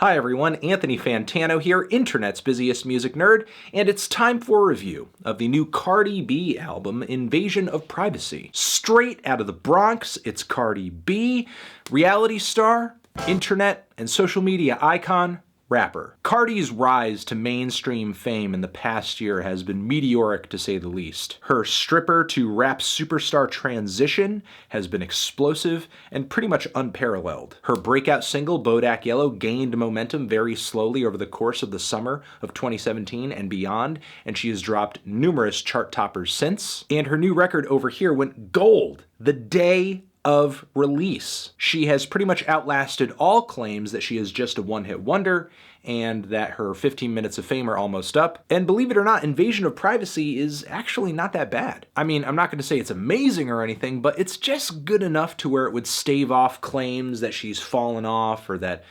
Hi everyone, Anthony Fantano here, internet's busiest music nerd, and it's time for a review of the new Cardi B album, Invasion of Privacy. Straight out of the Bronx, it's Cardi B, reality star, internet and social media icon, rapper. Cardi's rise to mainstream fame in the past year has been meteoric to say the least. Her stripper to rap superstar transition has been explosive and pretty much unparalleled. Her breakout single, Bodak Yellow, gained momentum very slowly over the course of the summer of 2017 and beyond, and she has dropped numerous chart toppers since. And her new record, Over Here, went gold the day of release. She has pretty much outlasted all claims that she is just a one-hit wonder and that her 15 minutes of fame are almost up. And believe it or not, Invasion of Privacy is actually not that bad. I mean, I'm not going to say it's amazing or anything, but it's just good enough to where it would stave off claims that she's fallen off or that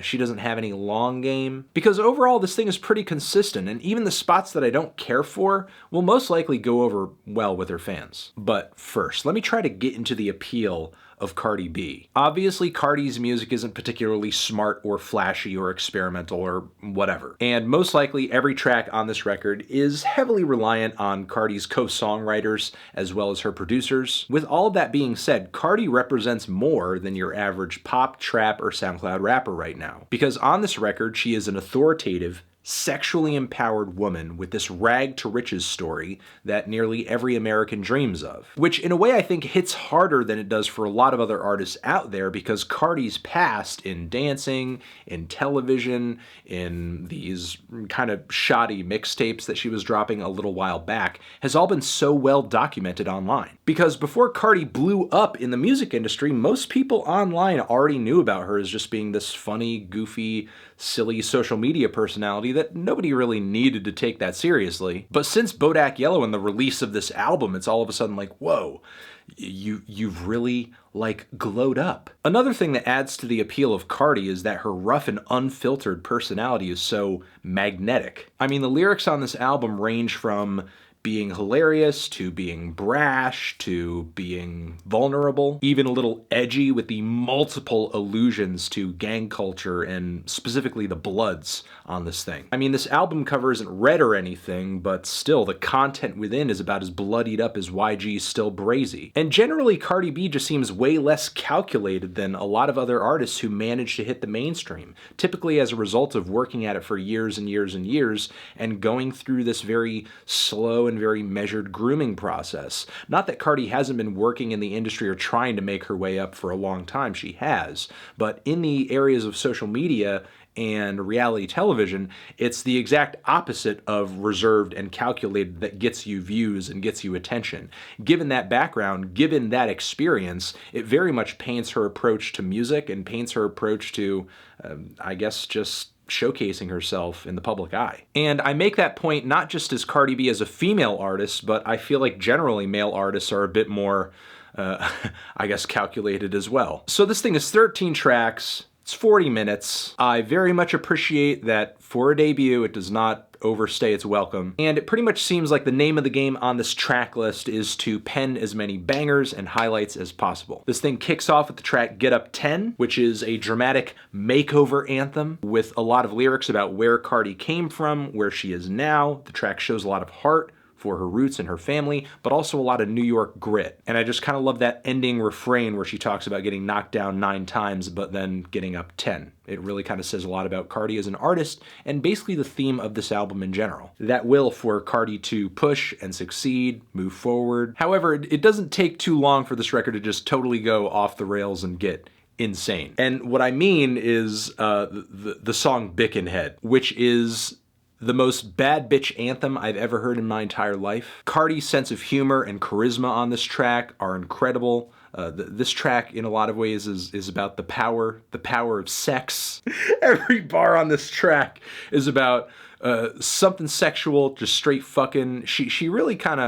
she doesn't have any long game. Because overall, this thing is pretty consistent, and even the spots that I don't care for will most likely go over well with her fans. But first, let me try to get into the appeal of Cardi B. Obviously, Cardi's music isn't particularly smart or flashy or experimental or whatever. And most likely every track on this record is heavily reliant on Cardi's co-songwriters as well as her producers. With all of that being said, Cardi represents more than your average pop, trap, or SoundCloud rapper right now. Because on this record, she is an authoritative, sexually empowered woman with this rag to riches story that nearly every American dreams of. Which in a way I think hits harder than it does for a lot of other artists out there, because Cardi's past in dancing, in television, in these kind of shoddy mixtapes that she was dropping a little while back has all been so well documented online. Because before Cardi blew up in the music industry, most people online already knew about her as just being this funny, goofy, silly social media personality that nobody really needed to take that seriously. But since Bodak Yellow and the release of this album, it's all of a sudden like, whoa, you've really glowed up. Another thing that adds to the appeal of Cardi is that her rough and unfiltered personality is so magnetic. I mean, the lyrics on this album range from being hilarious, to being brash, to being vulnerable, even a little edgy with the multiple allusions to gang culture and specifically the Bloods on this thing. I mean, this album cover isn't red or anything, but still, the content within is about as bloodied up as YG's Still Brazy. And generally, Cardi B just seems way less calculated than a lot of other artists who manage to hit the mainstream, typically as a result of working at it for years and years and years and going through this very slow and very measured grooming process. Not that Cardi hasn't been working in the industry or trying to make her way up for a long time, she has, but in the areas of social media and reality television, it's the exact opposite of reserved and calculated that gets you views and gets you attention. Given that background, given that experience, it very much paints her approach to music and paints her approach to, I guess, just showcasing herself in the public eye. And I make that point not just as Cardi B as a female artist, but I feel like generally male artists are a bit more, I guess, calculated as well. So this thing is 13 tracks. It's 40 minutes. I very much appreciate that for a debut, it does not overstay its welcome. And it pretty much seems like the name of the game on this track list is to pen as many bangers and highlights as possible. This thing kicks off with the track Get Up 10, which is a dramatic makeover anthem with a lot of lyrics about where Cardi came from, where she is now. The track shows a lot of heart for her roots and her family, but also a lot of New York grit. And I just kind of love that ending refrain where she talks about getting knocked down 9 times, but then getting up 10. It really kind of says a lot about Cardi as an artist and basically the theme of this album in general. That will for Cardi to push and succeed, move forward. However, it doesn't take too long for this record to just totally go off the rails and get insane. And what I mean is the song Bickenhead, which is the most bad bitch anthem I've ever heard in my entire life. Cardi's sense of humor and charisma on this track are incredible. This track, in a lot of ways, is about the power of sex. Every bar on this track is about something sexual, just straight fucking. She really kind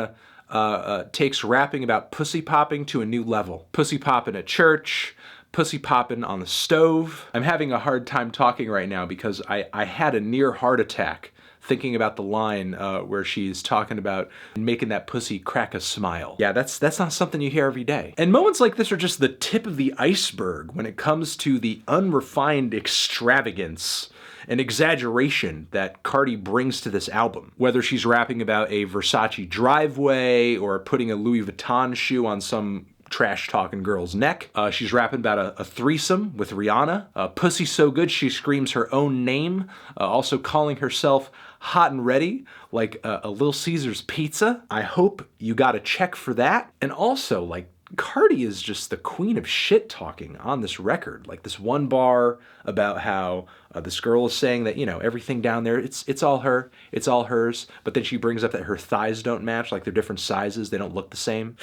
of takes rapping about pussy popping to a new level. Pussy popping at church, pussy popping on the stove. I'm having a hard time talking right now because I had a near heart attack thinking about the line where she's talking about making that pussy crack a smile. Yeah, that's not something you hear every day. And moments like this are just the tip of the iceberg when it comes to the unrefined extravagance an exaggeration that Cardi brings to this album. Whether she's rapping about a Versace driveway or putting a Louis Vuitton shoe on some trash-talking girl's neck. She's rapping about a threesome with Rihanna. Pussy so good she screams her own name. Also calling herself hot and ready, like a Little Caesars pizza. I hope you got a check for that. And also, like, Cardi is just the queen of shit talking on this record. Like this one bar about how this girl is saying that, you know, everything down there, it's all her, it's all hers. But then she brings up that her thighs don't match, like they're different sizes, they don't look the same.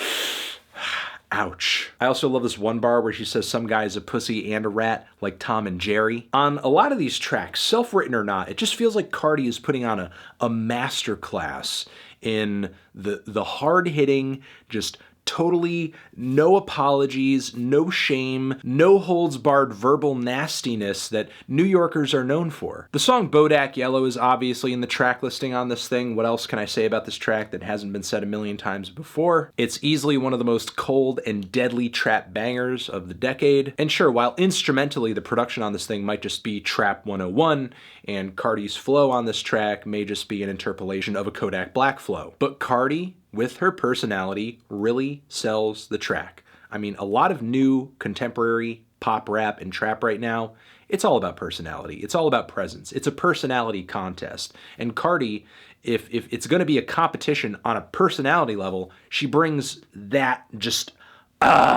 Ouch. I also love this one bar where she says some guy is a pussy and a rat, like Tom and Jerry. On a lot of these tracks, self-written or not, it just feels like Cardi is putting on a masterclass in the hard-hitting, just totally no apologies, no shame, no holds barred verbal nastiness that New Yorkers are known for. The song Bodak Yellow is obviously in the track listing on this thing. What else can I say about this track that hasn't been said a million times before? It's easily one of the most cold and deadly trap bangers of the decade. And sure, while instrumentally the production on this thing might just be Trap 101, and Cardi's flow on this track may just be an interpolation of a Kodak Black flow. But Cardi, with her personality, really sells the track. I mean, a lot of new contemporary pop rap and trap right now, it's all about personality. It's all about presence. It's a personality contest. And Cardi, if it's going to be a competition on a personality level, she brings that just,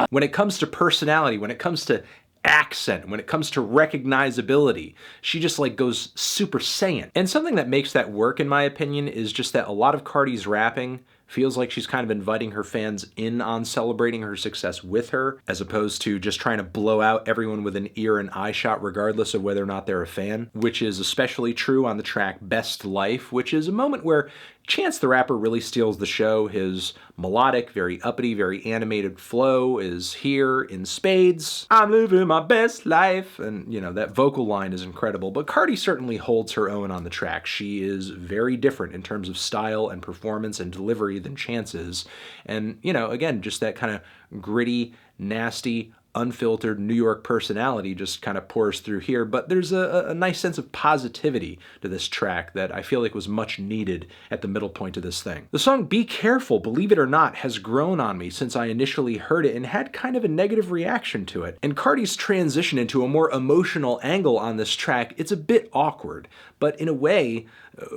when it comes to personality, when it comes to accent, when it comes to recognizability, she just like goes Super Saiyan. And something that makes that work, in my opinion, is just that a lot of Cardi's rapping feels like she's kind of inviting her fans in on celebrating her success with her, as opposed to just trying to blow out everyone with an ear and eye shot regardless of whether or not they're a fan, which is especially true on the track Best Life, which is a moment where Chance the Rapper really steals the show. His melodic, very uppity, very animated flow is here in spades. I'm living my best life. And, you know, that vocal line is incredible. But Cardi certainly holds her own on the track. She is very different in terms of style and performance and delivery than Chance is. And, you know, again, just that kind of gritty, nasty, unfiltered New York personality just kind of pours through here, but there's a nice sense of positivity to this track that I feel like was much needed at the middle point of this thing. The song Be Careful, believe it or not, has grown on me since I initially heard it and had kind of a negative reaction to it. And Cardi's transition into a more emotional angle on this track, it's a bit awkward, but in a way,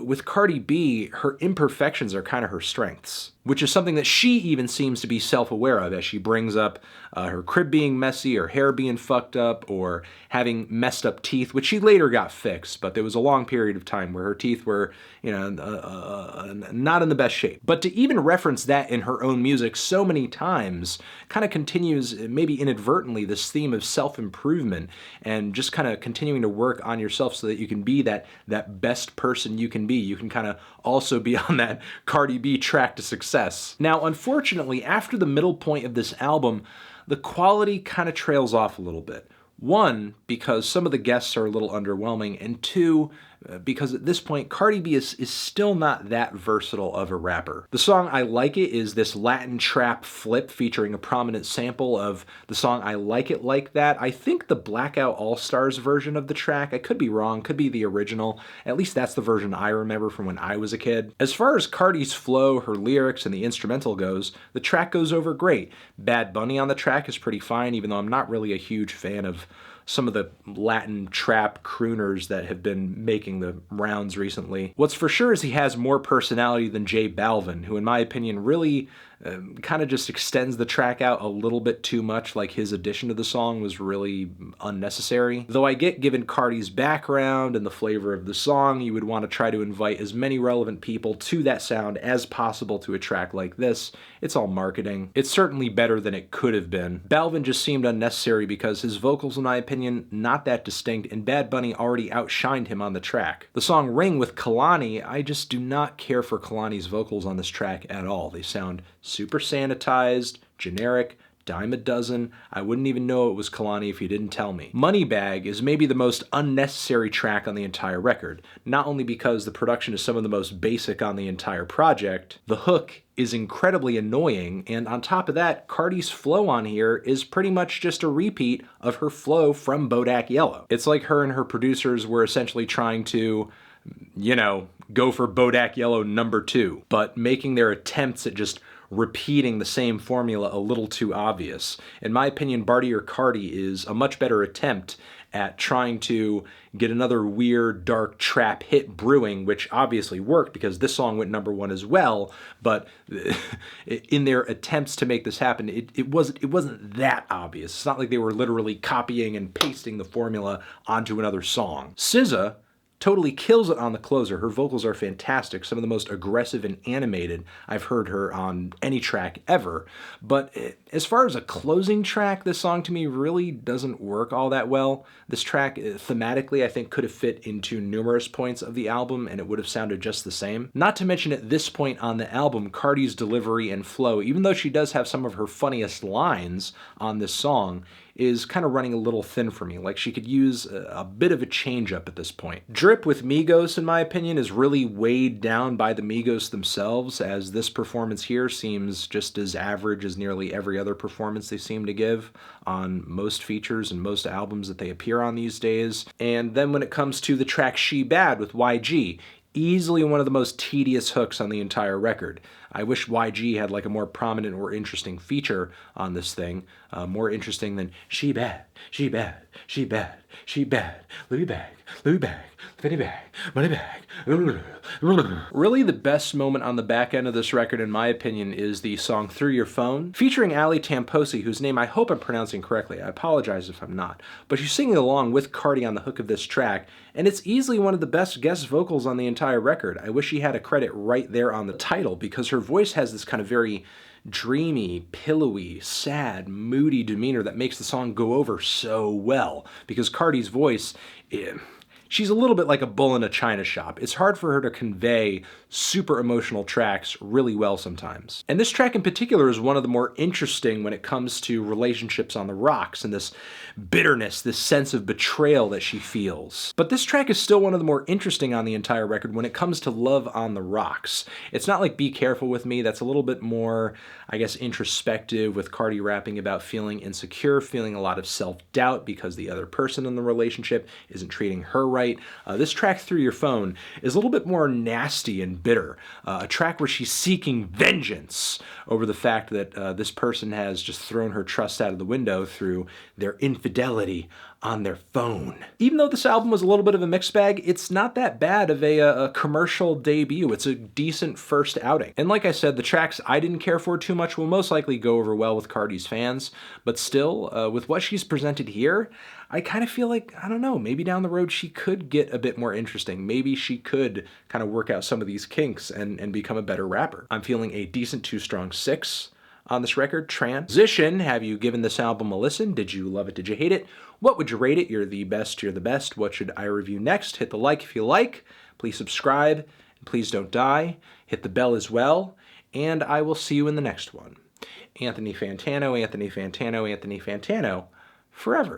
with Cardi B, her imperfections are kind of her strengths, which is something that she even seems to be self-aware of as she brings up her crib being messy, her hair being fucked up, or having messed up teeth, which she later got fixed, but there was a long period of time where her teeth were, you know, not in the best shape. But to even reference that in her own music so many times kind of continues, maybe inadvertently, this theme of self-improvement and just kind of continuing to work on yourself so that you can be that best person you can be. You can kind of also be on that Cardi B track to success. Now, unfortunately, after the middle point of this album, the quality kind of trails off a little bit. One, because some of the guests are a little underwhelming, and two, because at this point, Cardi B is still not that versatile of a rapper. The song I Like It is this Latin trap flip featuring a prominent sample of the song I Like It Like That. I think the Blackout All-Stars version of the track, I could be wrong, could be the original. At least that's the version I remember from when I was a kid. As far as Cardi's flow, her lyrics, and the instrumental goes, the track goes over great. Bad Bunny on the track is pretty fine, even though I'm not really a huge fan of some of the Latin trap crooners that have been making the rounds recently. What's for sure is he has more personality than J Balvin, who in my opinion really kind of just extends the track out a little bit too much, like his addition to the song was really unnecessary. Though I get, given Cardi's background and the flavor of the song, you would want to try to invite as many relevant people to that sound as possible to a track like this. It's all marketing. It's certainly better than it could have been. Balvin just seemed unnecessary because his vocals, in my opinion, not that distinct, and Bad Bunny already outshined him on the track. The song Ring with Kehlani, I just do not care for Kehlani's vocals on this track at all. They sound super sanitized, generic, dime a dozen. I wouldn't even know it was Kalani if you didn't tell me. Moneybag is maybe the most unnecessary track on the entire record, not only because the production is some of the most basic on the entire project, the hook is incredibly annoying, and on top of that, Cardi's flow on here is pretty much just a repeat of her flow from Bodak Yellow. It's like her and her producers were essentially trying to, you know, go for Bodak Yellow #2, but making their attempts at just repeating the same formula a little too obvious. In my opinion, Bartier Cardi is a much better attempt at trying to get another weird, dark trap hit brewing, which obviously worked because this song went #1 as well, but in their attempts to make this happen, it wasn't that obvious. It's not like they were literally copying and pasting the formula onto another song. SZA totally kills it on the closer. Her vocals are fantastic, some of the most aggressive and animated I've heard her on any track ever. But as far as a closing track, this song to me really doesn't work all that well. This track, thematically, I think could have fit into numerous points of the album and it would have sounded just the same. Not to mention at this point on the album, Cardi's delivery and flow, even though she does have some of her funniest lines on this song, is kind of running a little thin for me. Like she could use a bit of a change up at this point. Drip with Migos, in my opinion, is really weighed down by the Migos themselves, as this performance here seems just as average as nearly every other performance they seem to give on most features and most albums that they appear on these days. And then when it comes to the track She Bad with YG, easily one of the most tedious hooks on the entire record. I wish YG had like a more prominent or interesting feature on this thing, more interesting than she bad, she bad, she bad, she bad, Louis bag, Fendi bag, money bag. Really the best moment on the back end of this record, in my opinion, is the song Through Your Phone, featuring Ali Tamposi, whose name I hope I'm pronouncing correctly. I apologize if I'm not. But she's singing along with Cardi on the hook of this track, and it's easily one of the best guest vocals on the entire record. I wish she had a credit right there on the title, because her voice has this kind of very dreamy, pillowy, sad, moody demeanor that makes the song go over so well, because Cardi's voice, she's a little bit like a bull in a china shop. It's hard for her to convey super emotional tracks really well sometimes. And this track in particular is one of the more interesting when it comes to relationships on the rocks and this bitterness, this sense of betrayal that she feels. But this track is still one of the more interesting on the entire record when it comes to love on the rocks. It's not like Be Careful With Me, that's a little bit more, I guess, introspective, with Cardi rapping about feeling insecure, feeling a lot of self-doubt because the other person in the relationship isn't treating her right. This track Through Your Phone is a little bit more nasty and bitter, a track where she's seeking vengeance over the fact that this person has just thrown her trust out of the window through their infidelity on their phone. Even though this album was a little bit of a mixed bag, it's not that bad of a commercial debut. It's a decent first outing. And like I said, the tracks I didn't care for too much will most likely go over well with Cardi's fans, but still, with what she's presented here, I kind of feel like, I don't know, maybe down the road she could get a bit more interesting. Maybe she could kind of work out some of these kinks and become a better rapper. I'm feeling a decent 2 strong 6 on this record. Transition, have you given this album a listen? Did you love it? Did you hate it? What would you rate it? You're the best, you're the best. What should I review next? Hit the like if you like. Please subscribe. And please don't die. Hit the bell as well. And I will see you in the next one. Anthony Fantano, Anthony Fantano, Anthony Fantano, forever.